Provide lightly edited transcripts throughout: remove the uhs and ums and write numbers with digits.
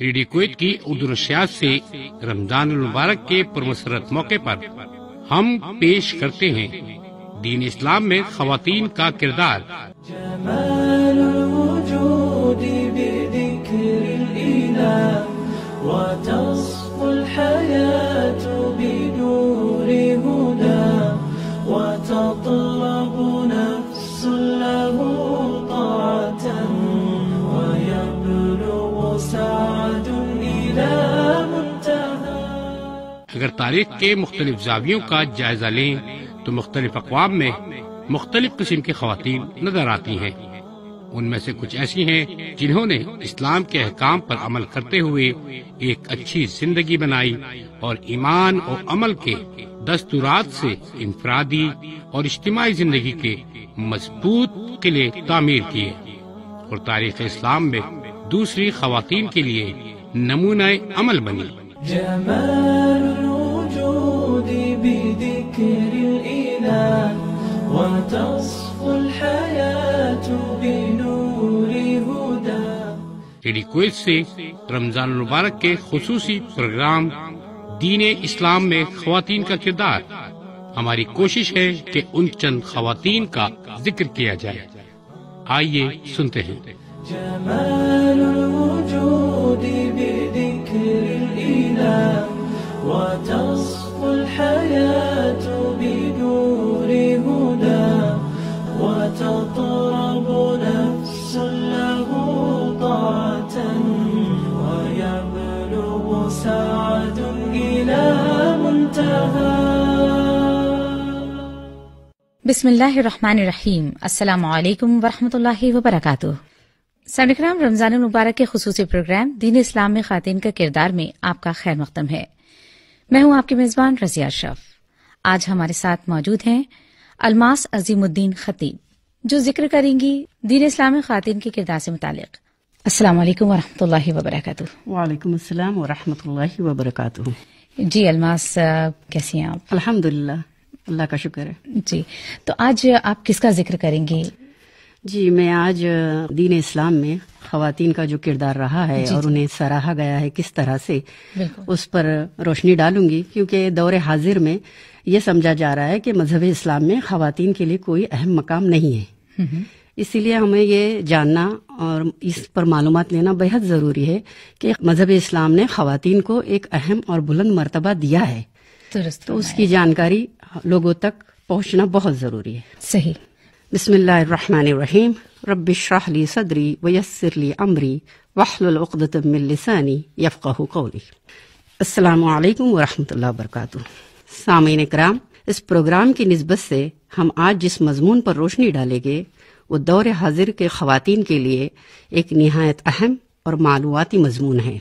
Radio Kuwait کی اردو نشریات سے رمضان المبارک کے پرمسرت موقع پر ہم پیش کرتے ہیں دین اسلام میں خواتین کا کردار۔ جمال الوجود بذكر الإله وتصفو الحياة بنور هدى وتطلب نفس له طاعة ويبلغ سعد إلى منتهى۔ اگر تاریخ کے مختلف زاویوں کا جائزہ لیں تو مختلف اقوام میں مختلف قسم کی خواتین نظر آتی ہیں۔ ان میں سے کچھ ایسی ہیں جنہوں نے اسلام کے احکام پر عمل کرتے ہوئے ایک اچھی زندگی بنائی اور ایمان اور عمل کے دستورات سے انفرادی اور اجتماعی زندگی کے مضبوط قلعے تعمیر کیے، اور تاریخ اسلام میں دوسری خواتین کے لیے نمونہ عمل بنی۔ جمال الوجود بذكر الإله وتصفو الحياة بنور هدى۔ ریڈیو کویت سے رمضان المبارک کے خصوصی پروگرام دین اسلام میں خواتین کا کردار، ہماری کوشش ہے کہ ان چند خواتین کا ذکر کیا جائے۔ آئیے سنتے ہیں۔ جمال الوجود بذكر الإله وتصفو الحياة بنور هدى وتطرب نفس له طاعة ويبلغ سعد إلى منتهى۔ بسم اللہ الرحمن الرحیم۔ السلام علیکم ورحمۃ اللہ وبرکاتہ۔ سامعین کرام، رمضان المبارک کے خصوصی پروگرام دین اسلام میں خواتین کا کردار میں آپ کا خیر مقدم ہے۔ میں ہوں آپ کی میزبان رضیہ اشرف۔ آج ہمارے ساتھ موجود ہیں الماس عظیم الدین خطیب، جو ذکر کریں گی دین اسلام میں خواتین کے کردار سے متعلق۔ السلام علیکم ورحمۃ اللہ وبرکاتہ۔ وعلیکم السلام ورحمۃ اللہ وبرکاتہ۔ جی الماس، کیسی ہیں آپ؟ الحمدللہ، اللہ کا شکر ہے۔ جی، تو آج آپ کس کا ذکر کریں گی؟ جی، میں آج دین اسلام میں خواتین کا جو کردار رہا ہے اور انہیں سراہا گیا ہے کس طرح سے، اس پر روشنی ڈالوں گی، کیونکہ دور حاضر میں یہ سمجھا جا رہا ہے کہ مذہب اسلام میں خواتین کے لیے کوئی اہم مقام نہیں ہے۔ اسی لیے ہمیں یہ جاننا اور اس پر معلومات لینا بہت ضروری ہے کہ مذہب اسلام نے خواتین کو ایک اہم اور بلند مرتبہ دیا ہے، تو اس کی جانکاری لوگوں تک پہنچنا بہت ضروری ہے۔ صحیح۔ بسم اللہ الرحمن الرحیم۔ رب اشرح لی صدری ویسر لی امری واحلل عقدۃ من لسانی یفقہوا قولی۔ السلام علیکم ورحمۃ اللہ وبرکاتہ۔ سامعین کرام، اس پروگرام کی نسبت سے ہم آج جس مضمون پر روشنی ڈالیں گے وہ دور حاضر کے خواتین کے لیے ایک نہایت اہم اور معلوماتی مضمون ہے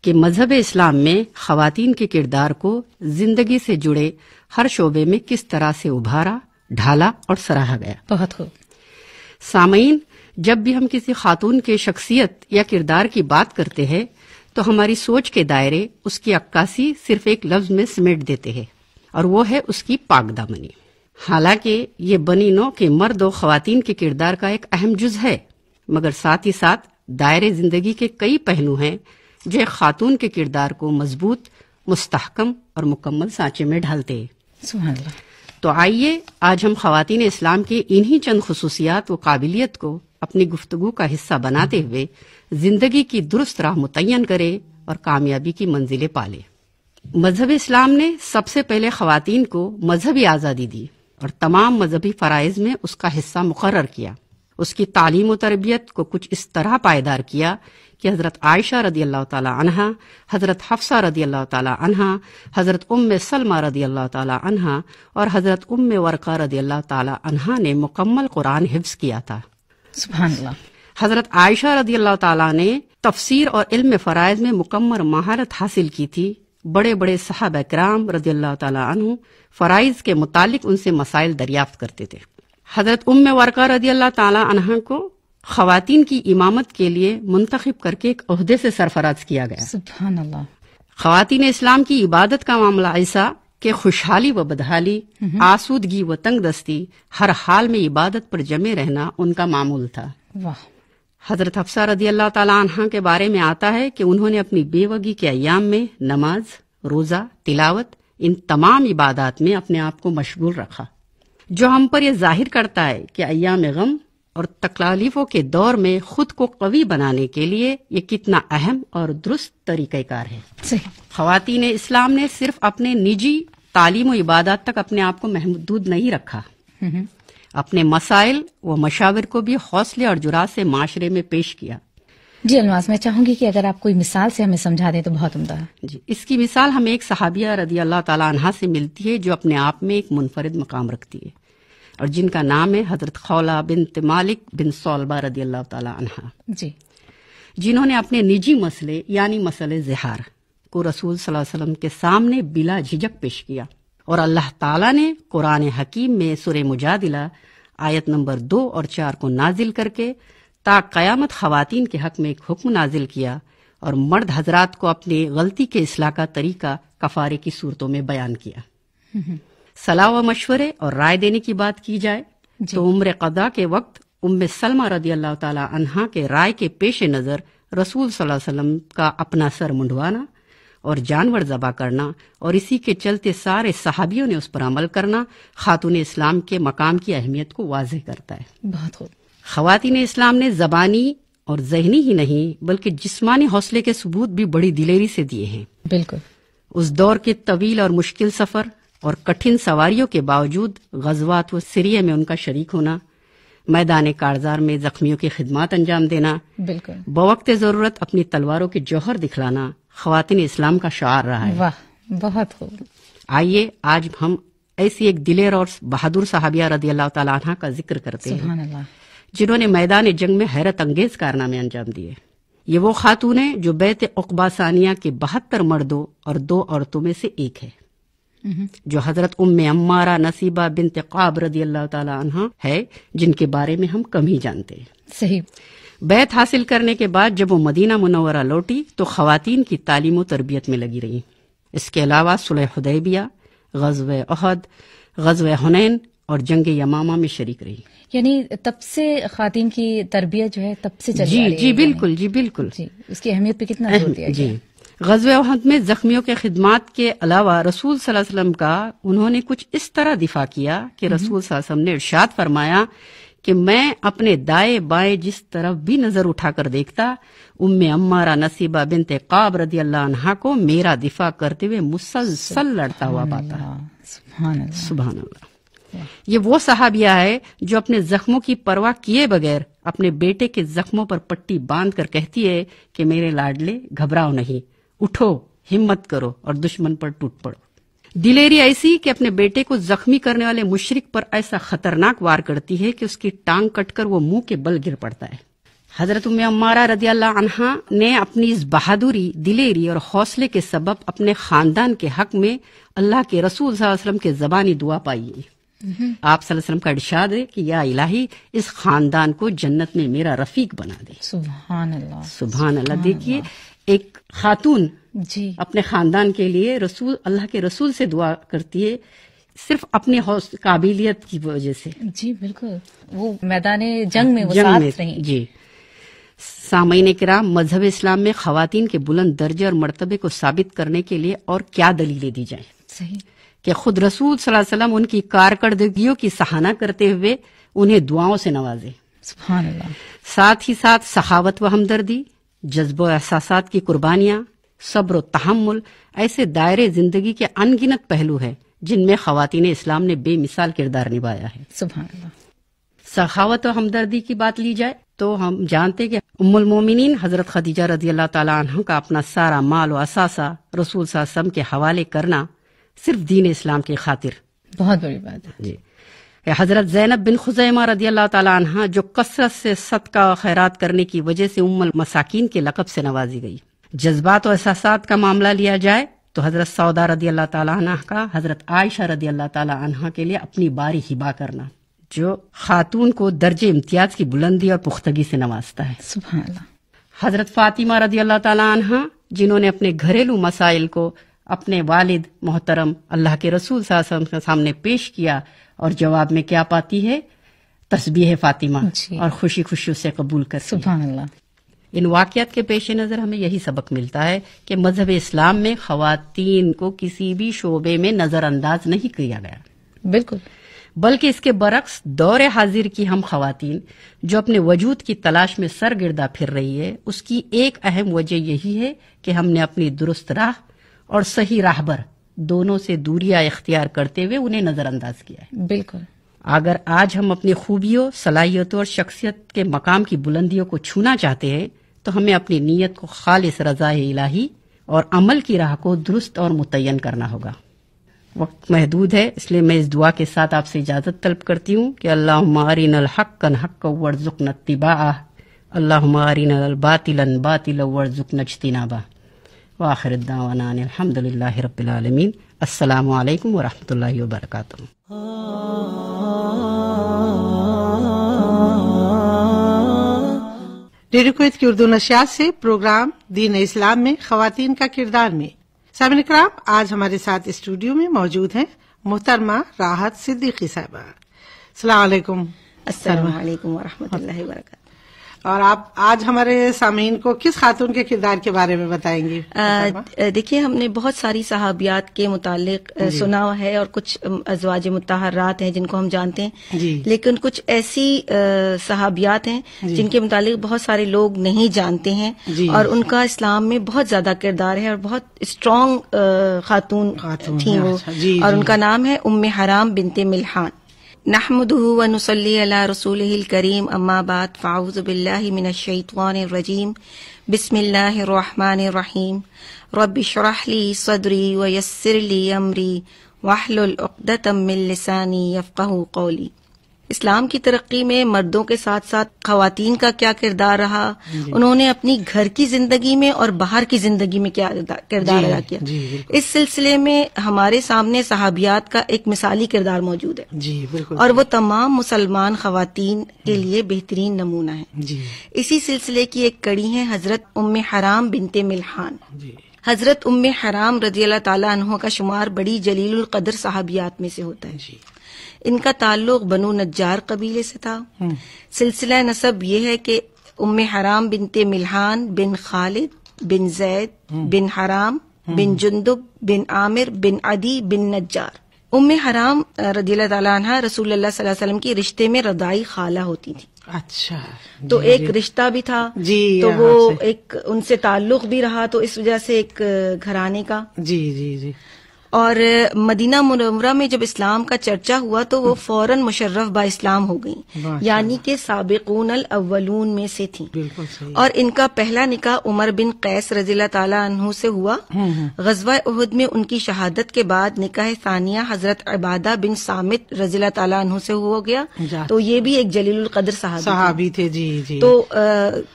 کہ مذہب اسلام میں خواتین کے کردار کو زندگی سے جڑے ہر شعبے میں کس طرح سے ابھارا، ڈھالا اور سراہا گیا۔ بہت خوب۔ سامعین، جب بھی ہم کسی خاتون کے شخصیت یا کردار کی بات کرتے ہیں تو ہماری سوچ کے دائرے اس کی عکاسی صرف ایک لفظ میں سمیٹ دیتے ہیں، اور وہ ہے اس کی پاک دامنی۔ حالانکہ یہ بنی نوع کے مرد و خواتین کے کردار کا ایک اہم جز ہے، مگر ساتھ ہی ساتھ دائرے زندگی کے کئی پہلو ہیں جو ایک خاتون کے کردار کو مضبوط، مستحکم اور مکمل سانچے میں ڈھالتے ہیں۔ سبحان اللہ۔ تو آئیے آج ہم خواتین اسلام کے انہی چند خصوصیات و قابلیت کو اپنی گفتگو کا حصہ بناتے ہوئے زندگی کی درست راہ متعین کرے اور کامیابی کی منزلیں پالے۔ مذہب اسلام نے سب سے پہلے خواتین کو مذہبی آزادی دی اور تمام مذہبی فرائض میں اس کا حصہ مقرر کیا۔ اس کی تعلیم و تربیت کو کچھ اس طرح پائیدار کیا کہ حضرت عائشہ رضی اللہ تعالی عنہا، حضرت حفصہ رضی اللہ تعالی عنہا، حضرت سلمہ رضی اللہ تعالی عنہا اور حضرت ورقہ رضی اللہ تعالی عنہا نے مکمل قرآن حفظ کیا تھا۔ سبحان اللہ۔ حضرت عائشہ رضی اللہ تعالی نے تفسیر اور علم فرائض میں مکمل مہارت حاصل کی تھی۔ بڑے بڑے صحابہ کرام رضی اللہ تعالی عنہ فرائض کے متعلق ان سے مسائل دریافت کرتے تھے۔ حضرت ورقہ رضی اللہ تعالی عنہ کو خواتین کی امامت کے لیے منتخب کر کے ایک عہدے سے سرفراز کیا گیا۔ سبحان اللہ۔ خواتین اسلام کی عبادت کا معاملہ ایسا کہ خوشحالی و بدحالی، آسودگی و تنگ دستی، ہر حال میں عبادت پر جمے رہنا ان کا معمول تھا۔ واہ، حضرت حفصہ رضی اللہ تعالیٰ عنہ کے بارے میں آتا ہے کہ انہوں نے اپنی بیوگی کے ایام میں نماز، روزہ، تلاوت، ان تمام عبادات میں اپنے آپ کو مشغول رکھا، جو ہم پر یہ ظاہر کرتا ہے کہ ایام غم اور تکالیفوں کے دور میں خود کو قوی بنانے کے لیے یہ کتنا اہم اور درست طریقہ کار ہے۔ صحیح۔ خواتین اسلام نے صرف اپنے نجی تعلیم و عبادات تک اپنے آپ کو محدود نہیں رکھا، اپنے مسائل و مشاور کو بھی حوصلے اور جرأت سے معاشرے میں پیش کیا۔ جی الماس، میں چاہوں گی کہ اگر آپ کوئی مثال سے ہمیں سمجھا دیں تو بہت عمدہ ہے۔ جی، اس کی مثال ہمیں ایک صحابیہ رضی اللہ تعالیٰ عنہا سے ملتی ہے جو اپنے آپ میں ایک منفرد مقام رکھتی ہے، اور جن کا نام ہے حضرت خولہ بنت مالک بن ثعلبہ رضی اللہ تعالیٰ عنہا، جی، جنہوں نے اپنے نجی مسئلے یعنی مسئلہ زہار کو رسول صلی اللہ علیہ وسلم کے سامنے بلا جھجک پیش کیا، اور اللہ تعالیٰ نے قرآن حکیم میں سورہ مجادلہ آیت نمبر 2 اور 4 کو نازل کر کے تا قیامت خواتین کے حق میں ایک حکم نازل کیا، اور مرد حضرات کو اپنی غلطی کے اصلاح کا طریقہ کفارے کی صورتوں میں بیان کیا۔ صلاح و مشورے اور رائے دینے کی بات کی جائے تو عمر قضا کے وقت ام سلمہ رضی اللہ تعالی عنہا کے رائے کے پیش نظر رسول صلی اللہ علیہ وسلم کا اپنا سر منڈوانا اور جانور ذبح کرنا، اور اسی کے چلتے سارے صحابیوں نے اس پر عمل کرنا، خاتون اسلام کے مقام کی اہمیت کو واضح کرتا ہے۔ بہت خوب۔ خواتین اسلام نے زبانی اور ذہنی ہی نہیں بلکہ جسمانی حوصلے کے ثبوت بھی بڑی دلیری سے دیے ہیں۔ بالکل۔ اس دور کے طویل اور مشکل سفر اور کٹھن سواریوں کے باوجود غزوات و سریہ میں ان کا شریک ہونا، میدان کارزار میں زخمیوں کی خدمات انجام دینا، بالکل، بوقت ضرورت اپنی تلواروں کے جوہر دکھلانا خواتین اسلام کا شعار رہا ہے۔ واہ، بہت خوب۔ آئیے آج ہم ایسی ایک دلیر اور بہادر صحابیہ رضی اللہ تعالیٰ عنہ کا ذکر کرتے ہیں سبحان اللہ۔ جنہوں نے میدان جنگ میں حیرت انگیز کارنامے انجام دیے۔ یہ وہ خاتون ہیں جو بیت عقبہ ثانیہ کے 72 مردوں اور 2 عورتوں میں سے ایک ہے، جو حضرت ام عمارہ نصیبہ بنت قعب رضی اللہ تعالی عنہ ہے، جن کے بارے میں ہم کم ہی جانتے ہیں۔ صحیح۔ بیعت حاصل کرنے کے بعد جب وہ مدینہ منورہ لوٹی تو خواتین کی تعلیم و تربیت میں لگی رہی۔ اس کے علاوہ صلح حدیبیہ، غزوہ احد، غزوہ حنین اور جنگ یمامہ میں شریک رہی۔ یعنی تب سے خواتین کی تربیت جو ہے تب سے چلی آ رہی ہے۔ جی بالکل، جی بالکل، جی، اس کی اہمیت پہ کتنا زور دیا جی۔ گیا۔ غزوہ احد میں زخمیوں کے خدمات کے علاوہ رسول صلی اللہ علیہ وسلم کا انہوں نے کچھ اس طرح دفاع کیا کہ رسول صلی اللہ علیہ وسلم نے ارشاد فرمایا کہ میں اپنے دائیں بائیں جس طرف بھی نظر اٹھا کر دیکھتا، ام عمارہ نصیبہ بنت قعب رضی اللہ عنہا کو میرا دفاع کرتے ہوئے مسلسل لڑتا ہوا پاتا۔ سبحان اللہ، سبحان اللہ۔ یہ وہ صحابیہ ہے جو اپنے زخموں کی پرواہ کیے بغیر اپنے بیٹے کے زخموں پر پٹی باندھ کر کہتی ہے کہ میرے لاڈلے گھبراؤ نہیں، اٹھو، ہمت کرو اور دشمن پر ٹوٹ پڑو۔ دلیری ایسی کہ اپنے بیٹے کو زخمی کرنے والے مشرک پر ایسا خطرناک وار کرتی ہے کہ اس کی ٹانگ کٹ کر وہ منہ کے بل گر پڑتا ہے۔ حضرت ام عمارہ رضی اللہ عنہا نے اپنی اس بہادری، دلیری اور حوصلے کے سبب اپنے خاندان کے حق میں اللہ کے رسول صلی اللہ علیہ وسلم کے زبانی دعا پائی ہے۔ آپ صلی اللہ علیہ وسلم کا ارشاد ہے کہ یا الہی اس خاندان کو جنت میں میرا رفیق بنا دے۔ سبحان اللہ، سبحان اللہ۔ دیکھیے ایک خاتون جی، اپنے خاندان کے لیے اللہ کے رسول سے دعا کرتی ہے، صرف اپنی قابلیت کی وجہ سے۔ جی بالکل، وہ میدان جنگ میں وہ ساتھ رہیں۔ جی سامعین کرام، مذہب اسلام میں خواتین کے بلند درجے اور مرتبے کو ثابت کرنے کے لیے اور کیا دلیلیں دی جائیں صحیح کہ خود رسول صلی اللہ علیہ وسلم ان کی کارکردگیوں کی سراہنا کرتے ہوئے انہیں دعاؤں سے نوازے۔ سبحان اللہ۔ ساتھ ہی ساتھ سخاوت و ہمدردی، جذب و احساسات کی قربانیاں، صبر و تحمل ایسے دائرے زندگی کے ان گنت پہلو ہیں جن میں خواتین اسلام نے بے مثال کردار نبھایا ہے۔ سبحان اللہ۔ سخاوت و ہمدردی کی بات لی جائے تو ہم جانتے کہ ام المومنین حضرت خدیجہ رضی اللہ تعالی عنہ کا اپنا سارا مال و اثاثہ رسول صلی اللہ علیہ وسلم کے حوالے کرنا صرف دین اسلام کی خاطر بہت بڑی بات ہے۔ جی۔ حضرت زینب بن خزیمہ رضی اللہ تعالی عنہ جو کثرت سے صدقہ و خیرات کرنے کی وجہ سے ام المساکین کے لقب سے نوازی گئی۔ جذبات و احساسات کا معاملہ لیا جائے تو حضرت سودا رضی اللہ تعالی عنہ کا حضرت عائشہ رضی اللہ تعالی عنہ کے لیے اپنی باری ہبا کرنا، جو خاتون کو درجے امتیاز کی بلندی اور پختگی سے نوازتا ہے۔ سبحان اللہ۔ حضرت فاطمہ رضی اللہ تعالی عنہ جنہوں نے اپنے گھریلو مسائل کو اپنے والد محترم اللہ کے رسول صلی اللہ علیہ وسلم کے سامنے پیش کیا اور جواب میں کیا پاتی ہے؟ تسبیح فاطمہ، اور خوشی خوشی اسے قبول کر سبحان اللہ۔ ان واقعات کے پیش نظر ہمیں یہی سبق ملتا ہے کہ مذہب اسلام میں خواتین کو کسی بھی شعبے میں نظر انداز نہیں کیا گیا، بالکل، بلکہ اس کے برعکس دور حاضر کی ہم خواتین جو اپنے وجود کی تلاش میں سرگردہ پھر رہی ہے، اس کی ایک اہم وجہ یہی ہے کہ ہم نے اپنی درست راہ اور صحیح راہبر دونوں سے دوریاں اختیار کرتے ہوئے انہیں نظر انداز کیا ہے۔ بالکل۔ اگر آج ہم اپنی خوبیوں، صلاحیتوں اور شخصیت کے مقام کی بلندیوں کو چھونا چاہتے ہیں تو ہمیں اپنی نیت کو خالص رضا الہی اور عمل کی راہ کو درست اور متعین کرنا ہوگا۔ وقت محدود ہے، اس لیے میں اس دعا کے ساتھ آپ سے اجازت طلب کرتی ہوں کہ اللہم ارنا الحق حقا وارزقنا اتباعہ، اللہم ارنا الباطل باطلا وارزقنا اجتنابہ، وآخر الدعوانا ان الحمد للہ رب العالمین۔ السلام علیکم ورحمۃ اللہ وبرکاتہ۔ ریڈیو کویت کی اردو نشریات سے پروگرام دین اسلام میں خواتین کا کردار میں سامعین کرام، آج ہمارے ساتھ اسٹوڈیو میں موجود ہیں محترمہ راحت صدیقی صاحبہ۔ السلام علیکم۔ السلام علیکم ورحمۃ اللہ وبرکاتہ۔ اور آپ آج ہمارے سامعین کو کس خاتون کے کردار کے بارے میں بتائیں گی؟ دیکھیے، ہم نے بہت ساری صحابیات کے متعلق سنا ہے اور کچھ ازواج مطہرات ہیں جن کو ہم جانتے ہیں، لیکن کچھ ایسی صحابیات ہیں جن کے متعلق بہت سارے لوگ نہیں جانتے ہیں، اور ان کا اسلام میں بہت زیادہ کردار ہے اور بہت اسٹرانگ خاتون تھیں وہ، اور ان کا نام ہے ام حرام بنت ملحان۔ نحمده ونصلي على رسوله الكريم، اما بعد، فاعوذ بالله من الشيطان الرجيم، بسم الله الرحمن الرحيم، رب اشرح لي صدري ويسر لي امري واحلل عقدة من لساني يفقهوا قولي۔ اسلام کی ترقی میں مردوں کے ساتھ ساتھ خواتین کا کیا کردار رہا، انہوں نے اپنی گھر کی زندگی میں اور باہر کی زندگی میں کیا کردار ادا کیا، اس سلسلے میں ہمارے سامنے صحابیات کا ایک مثالی کردار موجود ہے، اور وہ تمام مسلمان خواتین کے لیے بہترین نمونہ ہے۔ اسی سلسلے کی ایک کڑی ہے حضرت ام حرام بنت ملحان۔ حضرت ام حرام رضی اللہ تعالیٰ عنہ کا شمار بڑی جلیل القدر صحابیات میں سے ہوتا ہے۔ ان کا تعلق بنو نجار قبیلے سے تھا۔ سلسلہ نسب یہ ہے کہ ام حرام بنت ملحان بن خالد بن زید بن حرام بن جندب بن عامر بن عدی بن نجار۔ ام حرام رضی اللہ تعالیٰ عنہ رسول اللہ صلی اللہ علیہ وسلم کی رشتے میں رضائی خالہ ہوتی تھی۔ اچھا، تو ایک رشتہ بھی تھا، تو وہ ایک ان سے تعلق بھی رہا، تو اس وجہ سے ایک گھرانے کا۔ جی۔ اور مدینہ منورہ میں جب اسلام کا چرچا ہوا تو وہ فوراً مشرف با اسلام ہو گئیں، یعنی کہ سابقون الاولون میں سے تھیں۔ بالکل صحیح۔ اور ان کا پہلا نکاح عمر بن قیس رضی اللہ تعالیٰ عنہ سے ہوا۔ غزوہ احد میں ان کی شہادت کے بعد نکاح ثانیہ حضرت عبادہ بن صامت رضی اللہ تعالیٰ عنہ سے ہو گیا، تو یہ بھی ایک جلیل القدر صحابی تھے۔ جی۔ تو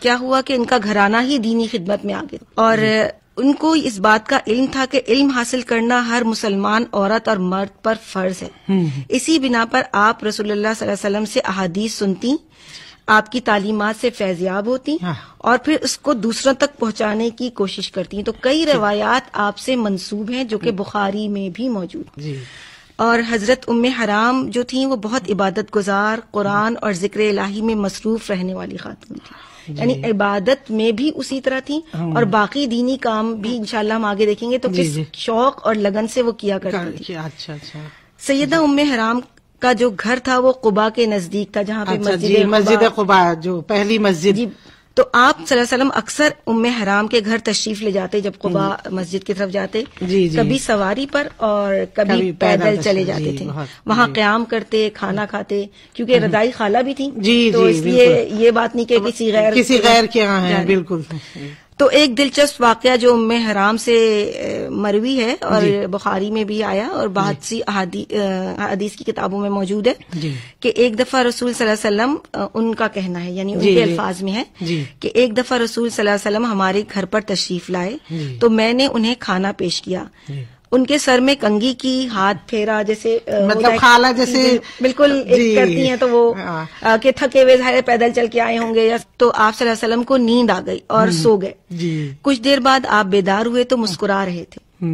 کیا ہوا کہ ان کا گھرانہ ہی دینی خدمت میں آ گیا، اور ان کو اس بات کا علم تھا کہ علم حاصل کرنا ہر مسلمان عورت اور مرد پر فرض ہے۔ اسی بنا پر آپ رسول اللہ صلی اللہ علیہ وسلم سے احادیث سنتی، آپ کی تعلیمات سے فیضیاب ہوتی، اور پھر اس کو دوسروں تک پہنچانے کی کوشش کرتی۔ تو کئی روایات آپ سے منسوب ہیں جو کہ بخاری میں بھی موجود ہیں۔ اور حضرت ام حرام جو تھیں وہ بہت عبادت گزار، قرآن اور ذکر الہی میں مصروف رہنے والی خاتون تھیں، یعنی عبادت میں بھی اسی طرح تھی، اور باقی دینی کام بھی انشاءاللہ ہم آگے دیکھیں گے تو کس شوق اور لگن سے وہ کیا کرتی تھی۔ اچھا۔ سیدہ ام حرام کا جو گھر تھا وہ قباء کے نزدیک تھا، جہاں پہ مسجد قباء جو پہلی مسجد۔ تو آپ صلی اللہ علیہ وسلم اکثر ام حرام کے گھر تشریف لے جاتے جب قباء مسجد کی طرف جاتے، کبھی سواری پر اور کبھی پیدل چلے جاتے تھے، وہاں قیام کرتے، کھانا کھاتے، کیونکہ رضائی خالہ بھی تھیں، تو اس لیے یہ بات نہیں کہ کسی غیر کے یہاں ہے۔ بالکل۔ تو ایک دلچسپ واقعہ جو ام حرام سے مروی ہے اور بخاری میں بھی آیا اور بہت سی حدیث کی کتابوں میں موجود ہے کہ ایک دفعہ رسول صلی اللہ علیہ وسلم، ان کا کہنا ہے یعنی ان کے الفاظ میں ہے کہ ایک دفعہ رسول صلی اللہ علیہ وسلم ہمارے گھر پر تشریف لائے تو میں نے انہیں کھانا پیش کیا، ان کے سر میں کنگھی کی، ہاتھ پھیرا، جیسے مطلب خالہ جیسے بالکل کرتی ہیں، تو وہ کہ تھکے ہوئے ظاہر پیدل چل کے آئے ہوں گے، تو آپ صلی اللہ علیہ وسلم کو نیند آ گئی اور سو گئے۔ کچھ دیر بعد آپ بیدار ہوئے تو مسکرا رہے تھے،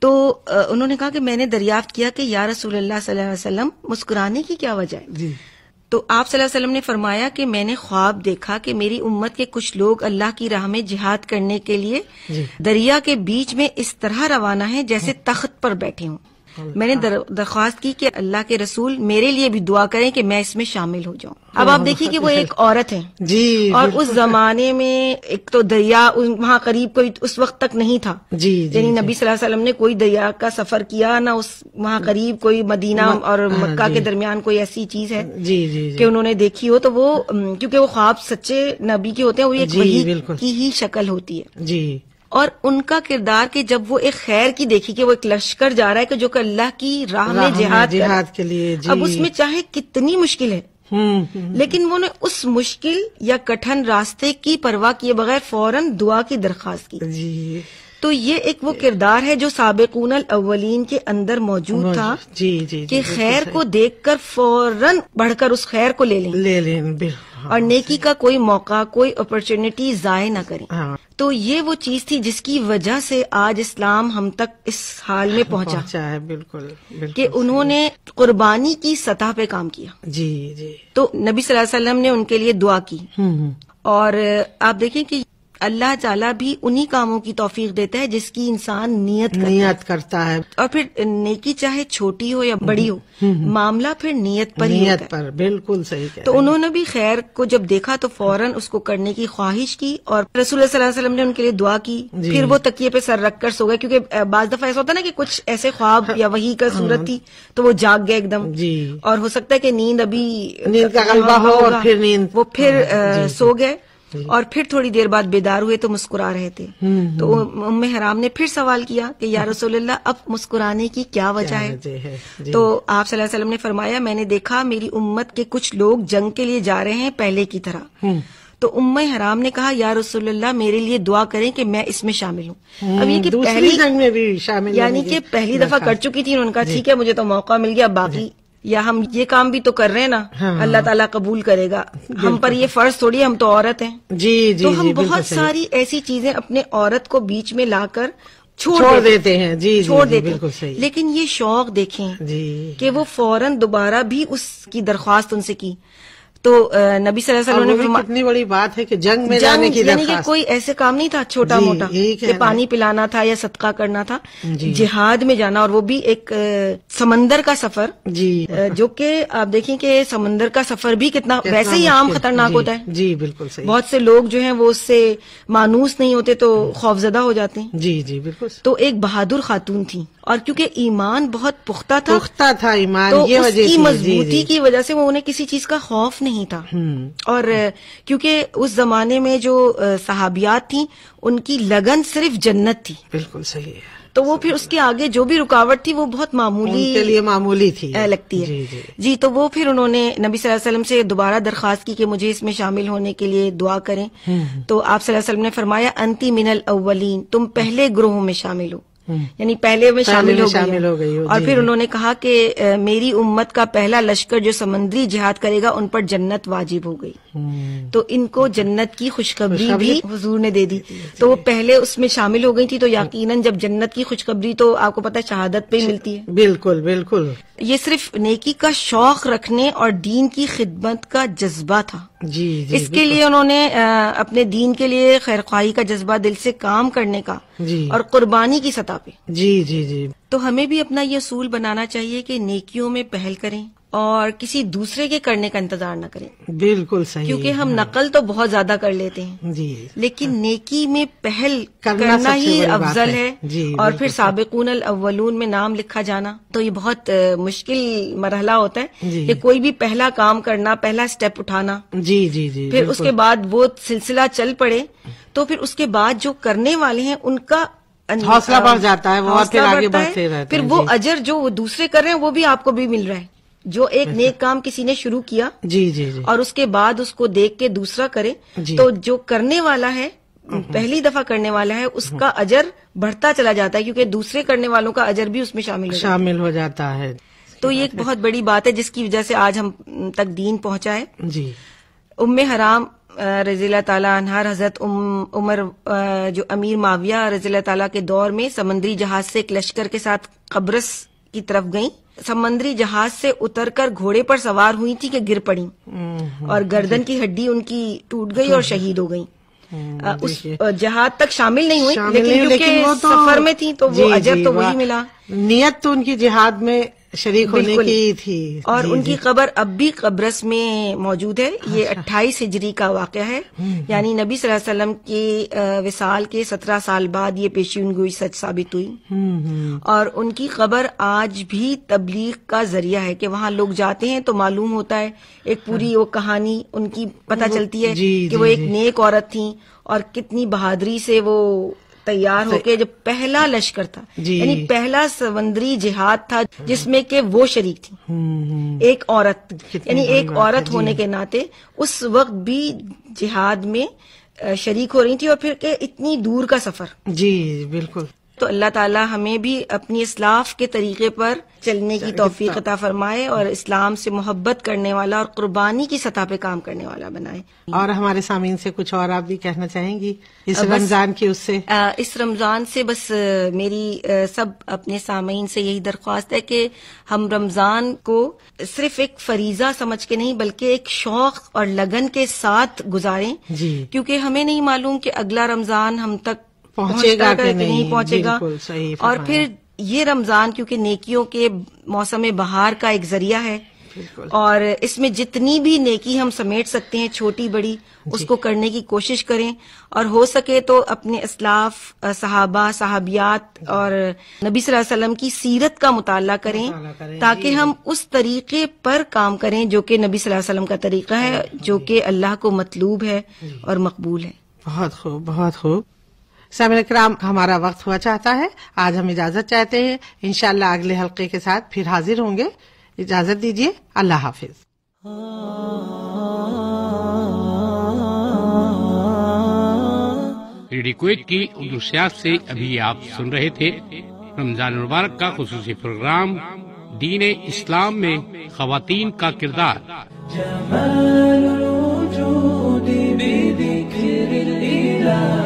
تو انہوں نے کہا کہ میں نے دریافت کیا کہ یا رسول اللہ صلی اللہ علیہ وسلم مسکرانے کی کیا وجہ ہے؟ جی. تو آپ صلی اللہ علیہ وسلم نے فرمایا کہ میں نے خواب دیکھا کہ میری امت کے کچھ لوگ اللہ کی راہ میں جہاد کرنے کے لیے دریا کے بیچ میں اس طرح روانہ ہیں جیسے تخت پر بیٹھے ہوں. میں نے درخواست کی کہ اللہ کے رسول میرے لیے بھی دعا کریں کہ میں اس میں شامل ہو جاؤں. اب آپ دیکھیے کہ وہ ایک عورت ہے جی، اور اس زمانے میں ایک تو دریا وہاں قریب کوئی اس وقت تک نہیں تھا. جی یعنی نبی صلی اللہ علیہ وسلم نے کوئی دریا کا سفر کیا نہ اس وہاں قریب کوئی مدینہ اور مکہ کے درمیان کوئی ایسی چیز ہے کہ انہوں نے دیکھی ہو. تو وہ کیونکہ وہ خواب سچے نبی کے ہوتے ہیں، وہ ایک وحی کی ہی شکل ہوتی ہے. جی. اور ان کا کردار کہ جب وہ ایک خیر کی دیکھی کہ وہ ایک لشکر جا رہا ہے کہ جو کہ اللہ کی راہ میں جہاد کے لیے، اب اس میں چاہے کتنی مشکل ہے لیکن وہ نے اس مشکل یا کٹھن راستے کی پرواہ کیے بغیر فوراً دعا کی درخواست کی. جی. تو یہ ایک وہ کردار ہے جو سابقون الاولین کے اندر موجود تھا کہ خیر کو دیکھ کر فوراً بڑھ کر اس خیر کو لے لیں اور نیکی کا کوئی موقع، کوئی اپرچونٹی ضائع نہ کریں. تو یہ وہ چیز تھی جس کی وجہ سے آج اسلام ہم تک اس حال میں پہنچا ہے. بالکل کہ انہوں نے قربانی کی سطح پہ کام کیا. جی جی. تو نبی صلی اللہ علیہ وسلم نے ان کے لیے دعا کی. اور آپ دیکھیں کہ اللہ تعالیٰ بھی انہی کاموں کی توفیق دیتا ہے جس کی انسان نیت کرتا ہے. اور پھر نیکی چاہے چھوٹی ہو یا بڑی ہو، معاملہ پھر نیت پر ہی ہوتا ہے. بالکل صحیح. تو انہوں نے بھی خیر کو جب دیکھا تو فوراً اس کو کرنے کی خواہش کی اور رسول اللہ صلی اللہ علیہ وسلم نے ان کے لیے دعا کی. پھر وہ تکیے پہ سر رکھ کر سو گئے، کیونکہ بعض دفعہ ایسا ہوتا ہے نا کہ کچھ ایسے خواب یا وہی کا صورت تھی تو وہ جاگ گئے ایک دم. اور ہو سکتا ہے کہ نیند کا غلبہ ہو اور وہ پھر سو گئے اور پھر تھوڑی دیر بعد بیدار ہوئے تو مسکرا رہے تھے. تو ام حرام نے پھر سوال کیا کہ یا رسول اللہ اب مسکرانے کی کیا وجہ ہے؟ تو آپ صلی اللہ علیہ وسلم نے فرمایا میں نے دیکھا میری امت کے کچھ لوگ جنگ کے لیے جا رہے ہیں پہلے کی طرح. تو ام حرام نے کہا یا رسول اللہ میرے لیے دعا کریں کہ میں اس میں شامل ہوں. اب یہ کہ پہلی جنگ میں بھی شامل، یعنی کہ پہلی دفعہ کر چکی تھی. انہوں نے کہا ٹھیک ہے مجھے تو موقع مل گیا، باقی یا ہم یہ کام بھی تو کر رہے ہیں نا، اللہ تعالیٰ قبول کرے گا. ہم پر یہ فرض تھوڑی، ہم تو عورت ہیں. تو ہم بہت ساری ایسی چیزیں اپنے عورت کو بیچ میں لا کر چھوڑ دیتے ہیں. چھوڑ دیتے ہیں. لیکن یہ شوق دیکھیں کہ وہ فوراً دوبارہ بھی اس کی درخواست ان سے کی. تو نبی صلی اللہ علیہ وسلم نے کتنی بڑی بات ہے کہ جنگ میں جانے کی یعنی کہ کوئی ایسے کام نہیں تھا چھوٹا موٹا کہ پانی پلانا تھا یا صدقہ کرنا تھا. جہاد میں جانا، اور وہ بھی ایک سمندر کا سفر، جو کہ آپ دیکھیں کہ سمندر کا سفر بھی کتنا ویسے ہی عام خطرناک ہوتا ہے. جی بالکل صحیح. بہت سے لوگ جو ہیں وہ اس سے مانوس نہیں ہوتے تو خوفزدہ ہو جاتے ہیں. جی بالکل. تو ایک بہادر خاتون تھی اور کیونکہ ایمان بہت پختہ تھا ایمان، تو اس کی مضبوطی کی وجہ سے وہ انہیں کسی چیز کا خوف نہیں تھا. اور کیونکہ اس زمانے میں جو صحابیات تھیں ان کی لگن صرف جنت تھی. بالکل صحیح ہے. تو وہ پھر اس کے آگے جو بھی رکاوٹ تھی وہ بہت معمولی کے لیے معمولی تھی لگتی ہے. جی تو وہ پھر انہوں نے نبی صلی اللہ علیہ وسلم سے دوبارہ درخواست کی کہ مجھے اس میں شامل ہونے کے لیے دعا کریں. تو آپ صلی اللہ علیہ وسلم نے فرمایا انتی من الاولین، تم پہلے گروہوں میں شامل ہو، یعنی پہلے میں شامل ہو گئی. اور پھر انہوں نے کہا کہ میری امت کا پہلا لشکر جو سمندری جہاد کرے گا ان پر جنت واجب ہو گئی. تو ان کو جنت کی خوشخبری بھی حضور نے دے دی. تو وہ پہلے اس میں شامل ہو گئی تھی. تو یقیناً جب جنت کی خوشخبری تو آپ کو پتہ ہے شہادت پہ ملتی ہے. بالکل بالکل. یہ صرف نیکی کا شوق رکھنے اور دین کی خدمت کا جذبہ تھا. اس کے لیے انہوں نے اپنے دین کے لیے خیرخواہی کا جذبہ، دل سے کام کرنے کا اور قربانی کی سطح پہ. جی. تو ہمیں بھی اپنا یہ اصول بنانا چاہیے کہ نیکیوں میں پہل کریں اور کسی دوسرے کے کرنے کا انتظار نہ کریں. بالکل صحیح. کیونکہ ہم نقل تو بہت زیادہ کر لیتے ہیں لیکن نیکی میں پہل کرنا ہی افضل ہے. اور پھر سابقون الاولون میں نام لکھا جانا تو یہ بہت مشکل مرحلہ ہوتا ہے کہ کوئی بھی پہلا کام کرنا، پہلا سٹیپ اٹھانا. جی. پھر اس کے بعد وہ سلسلہ چل پڑے تو پھر اس کے بعد جو کرنے والے ہیں ان کا حوصلہ بڑھ جاتا ہے، وہ پھر آگے بڑھتے رہتے ہیں. پھر وہ اجر جو وہ دوسرے کر رہے ہیں وہ بھی آپ کو بھی مل رہا ہے. جو ایک نیک کام کسی نے شروع کیا اور اس کے بعد اس کو دیکھ کے دوسرا کرے تو جو کرنے والا ہے، پہلی دفعہ کرنے والا ہے، اس کا اجر بڑھتا چلا جاتا ہے کیونکہ دوسرے کرنے والوں کا اجر بھی اس میں شامل ہو جاتا ہے. تو یہ ایک بہت بڑی بات ہے جس کی وجہ سے آج ہم تک دین پہنچا ہے. ام حرام رضی اللہ تعالیٰ عنہ، حضرت عمر جو امیر معاویہ رضی اللہ تعالیٰ کے دور میں سمندری جہاز سے ایک لشکر کے ساتھ قبرص کی طرف گئیں. سمندری جہاز سے اتر کر گھوڑے پر سوار ہوئی تھی کہ گر پڑیں اور گردن کی ہڈی ان کی ٹوٹ گئی اور شہید ہو گئیں. اس جہاد تک شامل نہیں ہوئی، لیکن کیونکہ سفر میں تھی تو وہ اجر تو وہی ملا. نیت تو ان کی جہاد میں شریک ہونے کی تھی. اور ان کی قبر اب بھی قبرص میں موجود ہے. یہ 28 ہجری کا واقعہ ہے، یعنی نبی صلی اللہ علیہ وسلم کے وصال کے 17 سال بعد یہ پیشین گوئی سچ ثابت ہوئی. اور ان کی قبر آج بھی تبلیغ کا ذریعہ ہے کہ وہاں لوگ جاتے ہیں تو معلوم ہوتا ہے، ایک پوری وہ کہانی ان کی پتہ چلتی ہے کہ وہ ایک نیک عورت تھیں اور کتنی بہادری سے وہ تیار ہو کے، جب پہلا لشکر تھا یعنی پہلا سمندری جہاد تھا جس میں کہ وہ شریک تھی، ایک عورت، یعنی ایک عورت ہونے کے ناطے اس وقت بھی جہاد میں شریک ہو رہی تھی، اور پھر کہ اتنی دور کا سفر. جی بالکل. تو اللہ تعالی ہمیں بھی اپنی اسلاف کے طریقے پر چلنے کی توفیق عطا فرمائے اور اسلام سے محبت کرنے والا اور قربانی کی سطح پہ کام کرنے والا بنائے. اور ہمارے سامعین سے کچھ اور آپ بھی کہنا چاہیں گی اس رمضان کی؟ اس رمضان سے بس میری سب اپنے سامعین سے یہی درخواست ہے کہ ہم رمضان کو صرف ایک فریضہ سمجھ کے نہیں بلکہ ایک شوق اور لگن کے ساتھ گزاریں، کیونکہ ہمیں نہیں معلوم کہ اگلا رمضان ہم تک پہنچے گا کہ نہیں پہنچے گا. اور پھر یہ رمضان کیونکہ نیکیوں کے موسم بہار کا ایک ذریعہ ہے، اور اس میں جتنی بھی نیکی ہم سمیٹ سکتے ہیں چھوٹی بڑی اس کو کرنے کی کوشش کریں، اور ہو سکے تو اپنے اسلاف، صحابہ، صحابیات اور نبی صلی اللہ علیہ وسلم کی سیرت کا مطالعہ کریں تاکہ ہم اس طریقے پر کام کریں جو کہ نبی صلی اللہ علیہ وسلم کا طریقہ ہے، جو کہ اللہ کو مطلوب ہے اور مقبول ہے. بہت خوب، بہت خوب. سامعین کرام، ہمارا وقت ہوا چاہتا ہے، آج ہم اجازت چاہتے ہیں. انشاءاللہ اگلے حلقے کے ساتھ پھر حاضر ہوں گے. اجازت دیجیے. اللہ حافظ. ریڈیو کویت کی اردو سیاست سے ابھی آپ سن رہے تھے رمضان المبارک کا خصوصی پروگرام دین اسلام میں خواتین کا کردار. جمال الوجود بذكر الإله